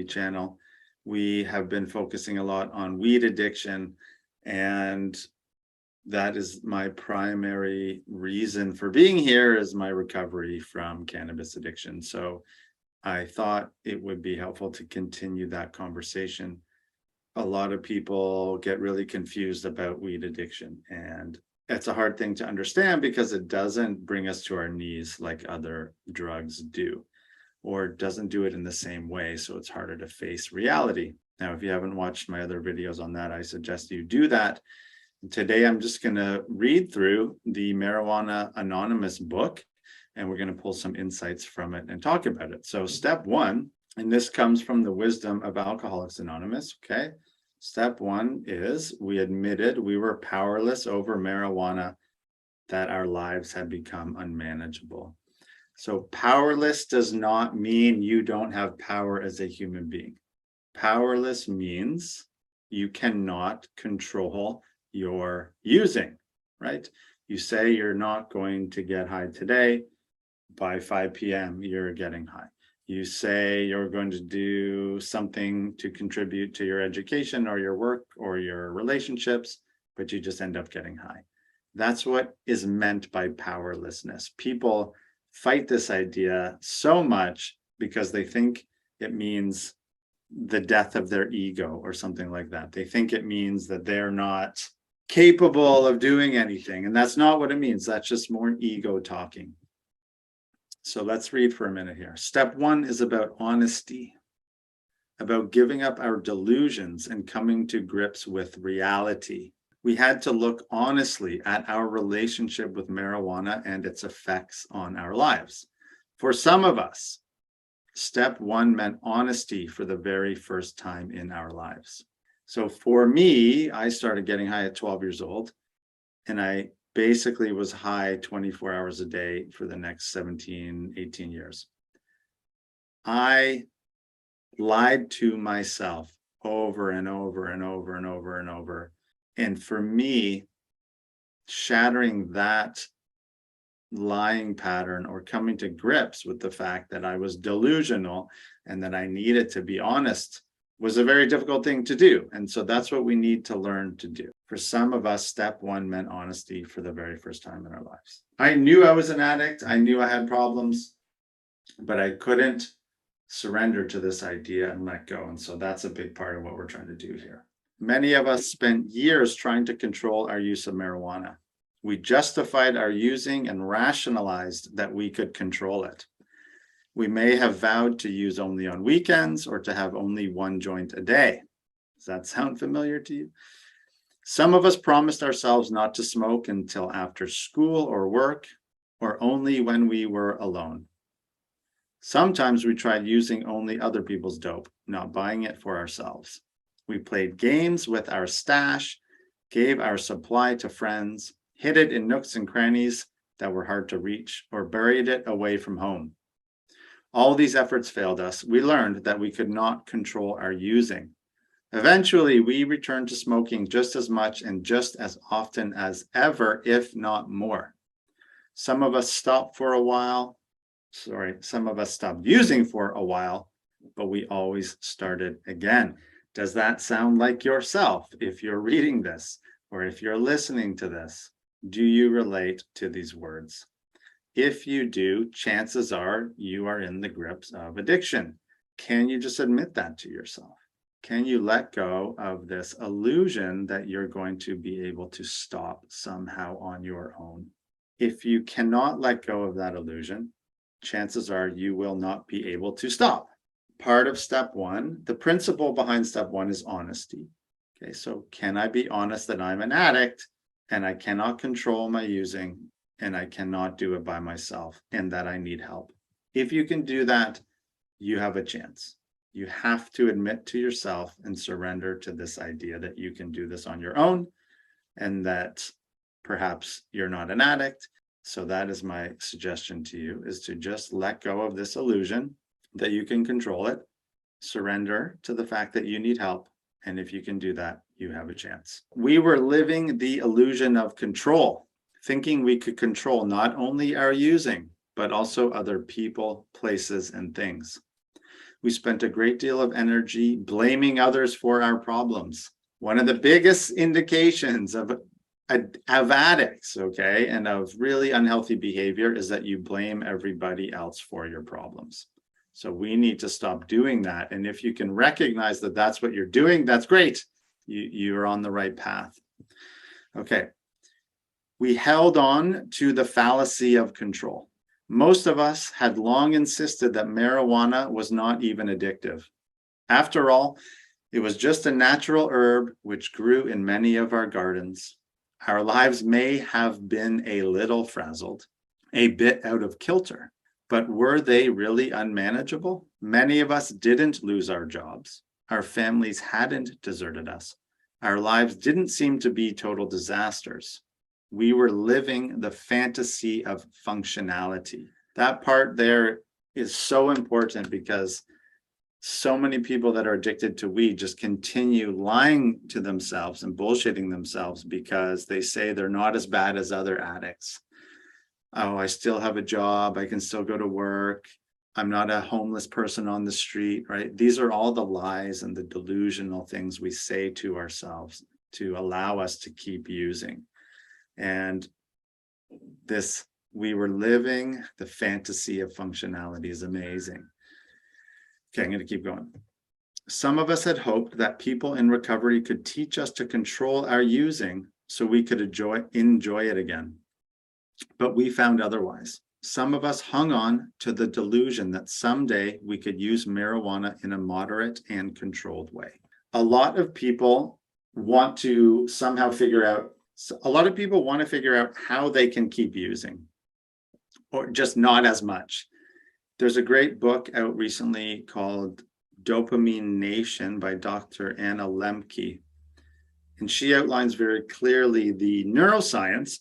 channel. We have been focusing a lot on weed addiction, and that is my primary reason for being here, is my recovery from cannabis addiction. So I thought it would be helpful to continue that conversation. A lot of people get really confused about weed addiction, and it's a hard thing to understand because it doesn't bring us to our knees like other drugs do, or doesn't do it in the same way. So it's harder to face reality. Now, if you haven't watched my other videos on that, I suggest you do that. Today, I'm just going to read through the Marijuana Anonymous book, and we're going to pull some insights from it and talk about it. So step one, and this comes from the wisdom of Alcoholics Anonymous, okay? Step one is we admitted we were powerless over marijuana, that our lives had become unmanageable. So powerless does not mean you don't have power as a human being. Powerless means you cannot control your using, right? You say you're not going to get high today. By 5 p.m., you're getting high. You say you're going to do something to contribute to your education or your work or your relationships, but you just end up getting high. That's what is meant by powerlessness. People fight this idea so much because they think it means the death of their ego or something like that. They think it means that they're not capable of doing anything. And that's not what it means. That's just more ego talking. So let's read for a minute here. Step one is about honesty, about giving up our delusions and coming to grips with reality. We had to look honestly at our relationship with marijuana and its effects on our lives. For some of us, step one meant honesty for the very first time in our lives. So for me, I started getting high at 12 years old, and I basically was high 24 hours a day for the next 17, 18 years. I lied to myself over and over and over and over and over. And for me, shattering that lying pattern or coming to grips with the fact that I was delusional and that I needed to be honest was a very difficult thing to do. And so that's what we need to learn to do. For some of us, step one meant honesty for the very first time in our lives. I knew I was an addict. I knew I had problems, but I couldn't surrender to this idea and let go. And so that's a big part of what we're trying to do here. Many of us spent years trying to control our use of marijuana. We justified our using and rationalized that we could control it. We may have vowed to use only on weekends or to have only one joint a day. Does that sound familiar to you? Some of us promised ourselves not to smoke until after school or work, or only when we were alone. Sometimes we tried using only other people's dope, not buying it for ourselves. We played games with our stash, gave our supply to friends, hid it in nooks and crannies that were hard to reach, or buried it away from home. All these efforts failed us. We learned that we could not control our using. Eventually, we returned to smoking just as much and just as often as ever, if not more. Some of us stopped for a while. Some of us stopped using for a while, but we always started again. Does that sound like yourself? If you're reading this or if you're listening to this, do you relate to these words? If you do, chances are you are in the grips of addiction. Can you just admit that to yourself? Can you let go of this illusion that you're going to be able to stop somehow on your own? If you cannot let go of that illusion, chances are you will not be able to stop. Part of step one, the principle behind step one is honesty. Okay, so can I be honest that I'm an addict and I cannot control my using and I cannot do it by myself and that I need help? If you can do that, you have a chance. You have to admit to yourself and surrender to this idea that you can do this on your own and that perhaps you're not an addict. So that is my suggestion to you, is to just let go of this illusion that you can control it, surrender to the fact that you need help. And if you can do that, you have a chance. We were living the illusion of control, thinking we could control not only our using, but also other people, places, and things. We spent a great deal of energy blaming others for our problems. One of the biggest indications of addicts, okay, and of really unhealthy behavior is that you blame everybody else for your problems. So we need to stop doing that. And if you can recognize that that's what you're doing, that's great. You're on the right path. Okay. We held on to the fallacy of control. Most of us had long insisted that marijuana was not even addictive. After all, it was just a natural herb which grew in many of our gardens. Our lives may have been a little frazzled, a bit out of kilter, but were they really unmanageable? Many of us didn't lose our jobs. Our families hadn't deserted us. Our lives didn't seem to be total disasters. We were living the fantasy of functionality. That part there is so important because so many people that are addicted to weed just continue lying to themselves and bullshitting themselves because they say they're not as bad as other addicts. Oh, I still have a job. I can still go to work. I'm not a homeless person on the street, right? These are all the lies and the delusional things we say to ourselves to allow us to keep using. And this, we were living the fantasy of functionality is amazing. Okay, I'm going to keep going. Some of us had hoped that people in recovery could teach us to control our using so we could enjoy it again. But we found otherwise. Some of us hung on to the delusion that someday we could use marijuana in a moderate and controlled way. A lot of people want to somehow figure out how they can keep using, or just not as much. There's a great book out recently called Dopamine Nation by Dr. Anna Lemke. And she outlines very clearly the neuroscience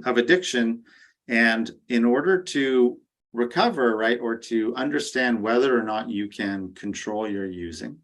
of addiction. And in order to recover, right, or to understand whether or not you can control your using,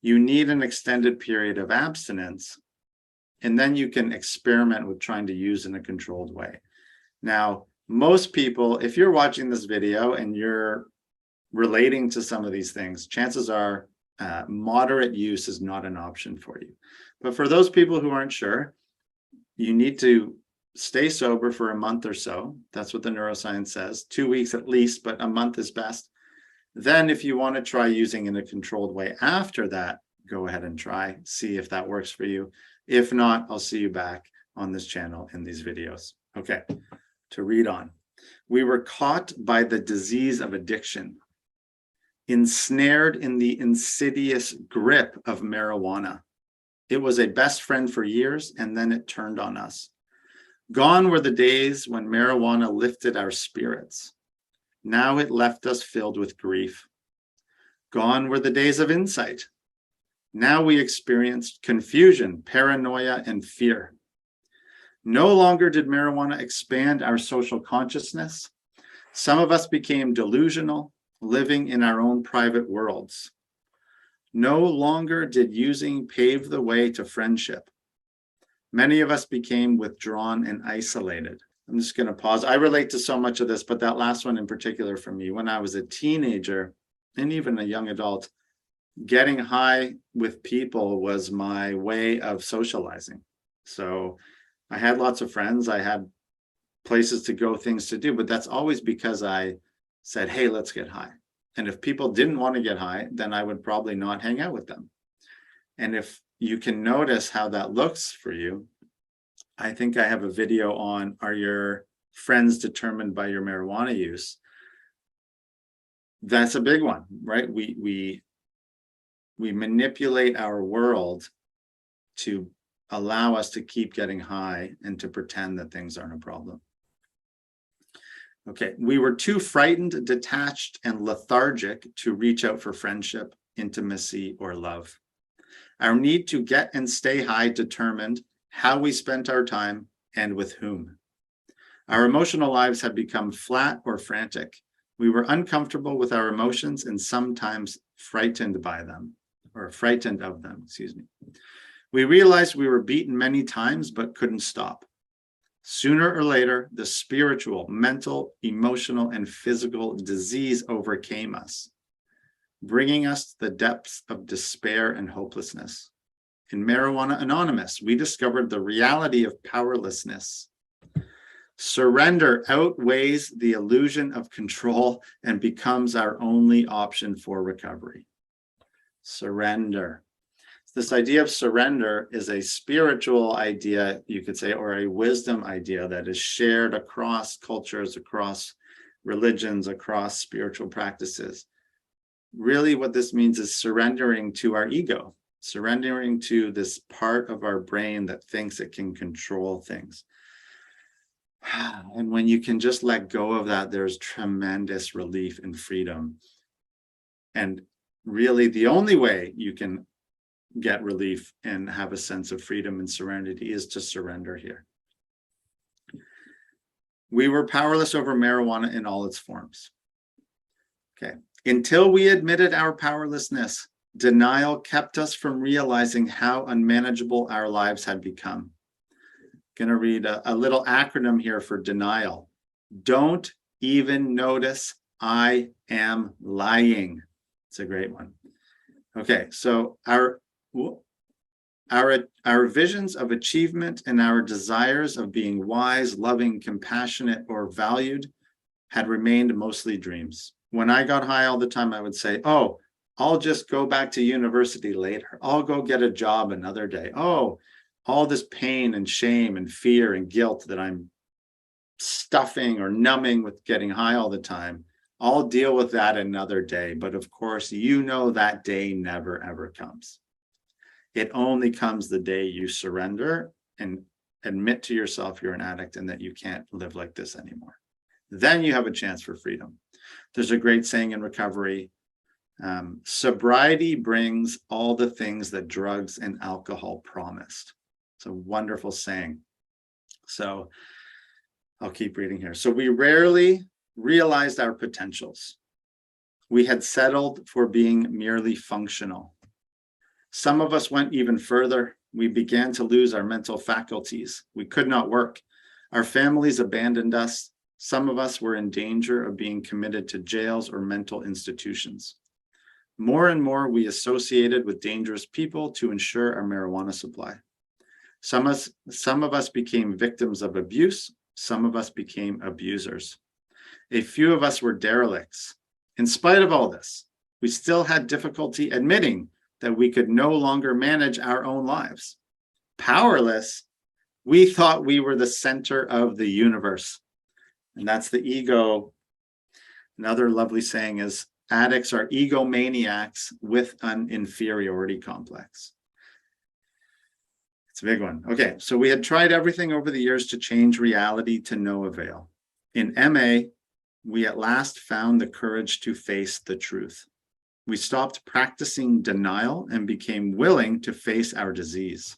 you need an extended period of abstinence. And then you can experiment with trying to use in a controlled way. Now, most people, if you're watching this video and you're relating to some of these things, chances are moderate use is not an option for you. But for those people who aren't sure, you need to stay sober for a month or so. That's what the neuroscience says, 2 weeks at least, but a month is best. Then if you want to try using in a controlled way after that, go ahead and try, see if that works for you. If not, I'll see you back on this channel in these videos. Okay, to read on. We were caught by the disease of addiction, ensnared in the insidious grip of marijuana. It was a best friend for years, and then it turned on us. Gone were the days when marijuana lifted our spirits. Now it left us filled with grief. Gone were the days of insight. Now we experienced confusion, paranoia, and fear. No longer did marijuana expand our social consciousness. Some of us became delusional, living in our own private worlds. No longer did using pave the way to friendship. Many of us became withdrawn and isolated. I'm just going to pause. I relate to so much of this, but that last one in particular for me, when I was a teenager and even a young adult, getting high with people was my way of socializing. So I had lots of friends. I had places to go, things to do, but that's always because I said, hey, let's get high. And if people didn't want to get high, then I would probably not hang out with them. And if you can notice how that looks for you, I think I have a video on, are your friends determined by your marijuana use? That's a big one, right? We manipulate our world to allow us to keep getting high and to pretend that things aren't a problem. Okay, we were too frightened, detached, and lethargic to reach out for friendship, intimacy, or love. Our need to get and stay high determined how we spent our time and with whom. Our emotional lives had become flat or frantic. We were uncomfortable with our emotions and sometimes frightened by them, or frightened of them, excuse me. We realized we were beaten many times, but couldn't stop. Sooner or later, the spiritual, mental, emotional, and physical disease overcame us. bringing us to the depths of despair and hopelessness. In Marijuana Anonymous, we discovered the reality of powerlessness. Surrender outweighs the illusion of control and becomes our only option for recovery. Surrender. This idea of surrender is a spiritual idea, you could say, or a wisdom idea that is shared across cultures, across religions, across spiritual practices. Really, what this means is surrendering to our ego, surrendering to this part of our brain that thinks it can control things. And when you can just let go of that, there's tremendous relief and freedom. And really, the only way you can get relief and have a sense of freedom and serenity is to surrender here. We were powerless over marijuana in all its forms. Okay. Until we admitted our powerlessness, denial kept us from realizing how unmanageable our lives had become. Going to read a little acronym here for denial. Don't even notice I am lying. It's a great one. Okay, so our visions of achievement and our desires of being wise, loving, compassionate, or valued had remained mostly dreams. When I got high all the time, I would say, oh, I'll just go back to university later. I'll go get a job another day. Oh, all this pain and shame and fear and guilt that I'm stuffing or numbing with getting high all the time, I'll deal with that another day. But of course, you know that day never, ever comes. It only comes the day you surrender and admit to yourself you're an addict and that you can't live like this anymore. Then you have a chance for freedom. There's a great saying in recovery, sobriety brings all the things that drugs and alcohol promised. It's a wonderful saying. So I'll keep reading here. So we rarely realized our potentials. We had settled for being merely functional. Some of us went even further. We began to lose our mental faculties. We could not work. Our families abandoned us. Some of us were in danger of being committed to jails or mental institutions. More and more, we associated with dangerous people to ensure our marijuana supply. Some of us became victims of abuse. Some of us became abusers. A few of us were derelicts. In spite of all this, we still had difficulty admitting that we could no longer manage our own lives. Powerless, we thought we were the center of the universe. And that's the ego. Another lovely saying is, addicts are egomaniacs with an inferiority complex. It's a big one. Okay, so we had tried everything over the years to change reality to no avail. In MA, we at last found the courage to face the truth. We stopped practicing denial and became willing to face our disease.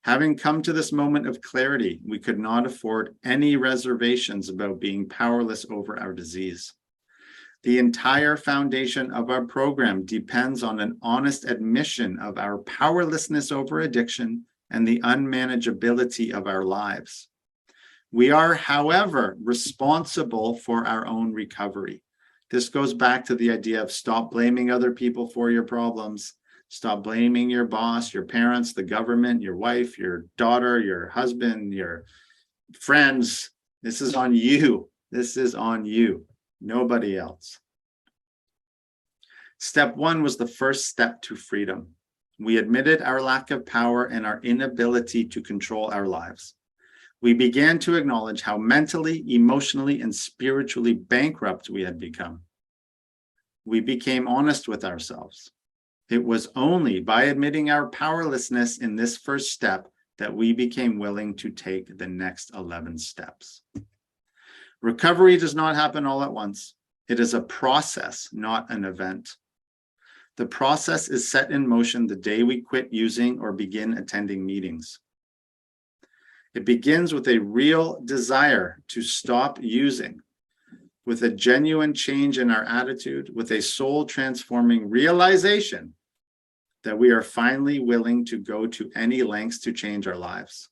Having come to this moment of clarity, we could not afford any reservations about being powerless over our disease. The entire foundation of our program depends on an honest admission of our powerlessness over addiction and the unmanageability of our lives. We are, however, responsible for our own recovery. This goes back to the idea of stop blaming other people for your problems. Stop blaming your boss, your parents, the government, your wife, your daughter, your husband, your friends. This is on you. This is on you, nobody else. Step one was the first step to freedom. We admitted our lack of power and our inability to control our lives. We began to acknowledge how mentally, emotionally, and spiritually bankrupt we had become. We became honest with ourselves. It was only by admitting our powerlessness in this first step that we became willing to take the next 11 steps. Recovery does not happen all at once. It is a process, not an event. The process is set in motion the day we quit using or begin attending meetings. It begins with a real desire to stop using, with a genuine change in our attitude, with a soul-transforming realization that we are finally willing to go to any lengths to change our lives.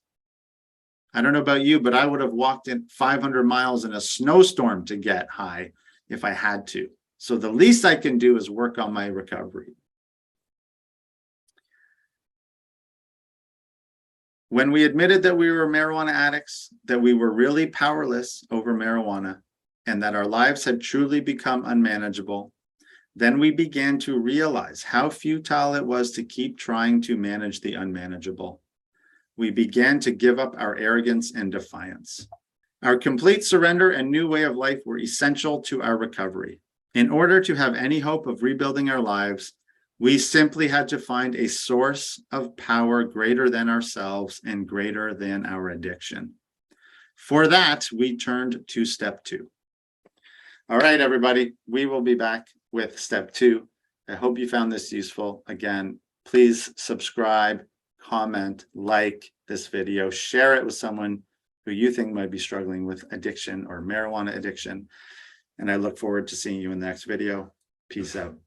I don't know about you, but I would have walked in 500 miles in a snowstorm to get high if I had to. So the least I can do is work on my recovery. When we admitted that we were marijuana addicts, that we were really powerless over marijuana, and that our lives had truly become unmanageable, then we began to realize how futile it was to keep trying to manage the unmanageable. We began to give up our arrogance and defiance. Our complete surrender and new way of life were essential to our recovery. In order to have any hope of rebuilding our lives, we simply had to find a source of power greater than ourselves and greater than our addiction. For that, we turned to step 2. All right, everybody, we will be back with step 2. I hope you found this useful. Again, please subscribe, comment, like this video, share it with someone who you think might be struggling with addiction or marijuana addiction. And I look forward to seeing you in the next video. Peace out.